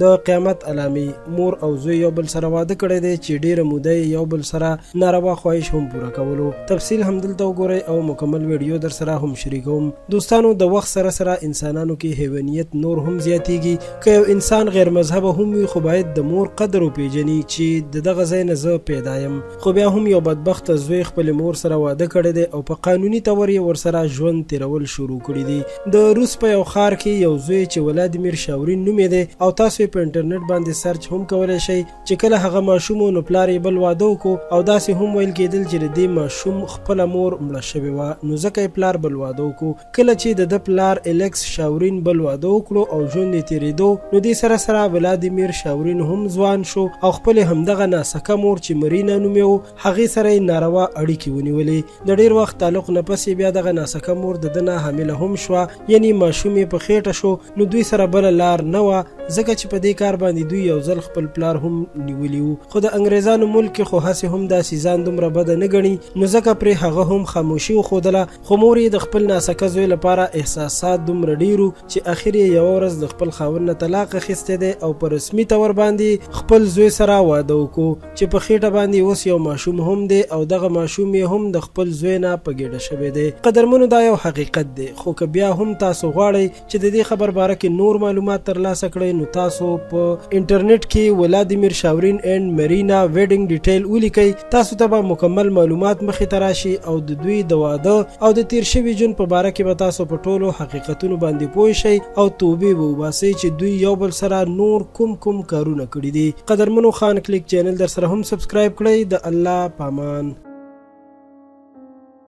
د قیامت علامې مور او زوی یو بل سره واده کړی دی چې ډیره موده یو بل سره ناروا خواهش هم پوره کولو. تفصیل همدلته وګورئ او مکمل ویډیو در سره هم شریکوم. دوستانو د وخت سره سره انسانانو کې حیوانیت نور هم زیاتیږي. که یو انسان غیر مذهبه هم وي خو باید د مور قدر وپیژني چې د دغه ځای نه زه پیدا یم. خو بیا هم یو بدبخته زوی خپل مور سره واده کړی دی او په قانوني تور یې ورسره ژوند تیرول شروع کړي دي. د روس په یو ښار کې یو زوی چې ولادیمیر شاورین نوم دی او تاسو په انټرنیټ باندې سرچ هم کولای شئ چې کله هغه ماشوم نو پلار یې بل واده وکړو او داسې هم ویل کېدل چې د دې ماشوم خپله مور مړه شوې وه نو ځکه یې پلار بل واده وکړو. کله چې د ده پلار الکس شاورین بل واده وکړو او ژوند یې تېرېدو نو دې سره سره ولادیمیر شاورین هم ځوان شو او خپلې همدغه ناسکه مور چې مرینا نوم یې و هغې سره یې ناروا اړیکې ونیولې. د ډېر وخت تعلق نه پس بیا دغه ناسکه مور د ده نه حامله هم شوه یعنې ماشوم یې په خېټه شو نو دوی سره بله لار نه وه ځکه چې په دې کار باندې دوی یو ځل خپل پلار هم نیولی وو. خو د انګریزانو ملک کې خو هسې هم داسې ځان دومره بده نه ګڼي نو ځکه پرې هغه هم خاموشي وښودله. خو مور یې د خپل ناسکه زوی لپاره احساسات دومره ډېر وو چې اخر یې یوه ورځ د خپل خاوند نه طلاق اخیستی دی او په رسمي طور باندې خپل زوی سره واده وکړو چې په خېټه باندې اوس یو ماشوم هم دی او دغه ماشوم یې هم د خپل زوی نه په ګېډه شوی دی. قدرمنو دا یو حقیقت دی خو که بیا هم تاسو غواړئ چې د دې خبر باره کې نور معلومات ترلاسه کړئ نو تاسو په انټرنیټ کې ولادیمیر شاورین اینڈ مرینا ویډینګ ډیټیل ولیکئ. تاسو ته به مکمل معلومات مخې ته راشي او د دوی د واده او د تیر شوي ژوند په باره کې به تاسو په ټولو حقیقتونو باندې پوه شئ او توبې به وباسئ چې دوی یو بل سره نور کوم کارونه کړي دي. قدرمنو خان کلیک چینل در سره هم سبسکرایب کړئ. د الله پامان.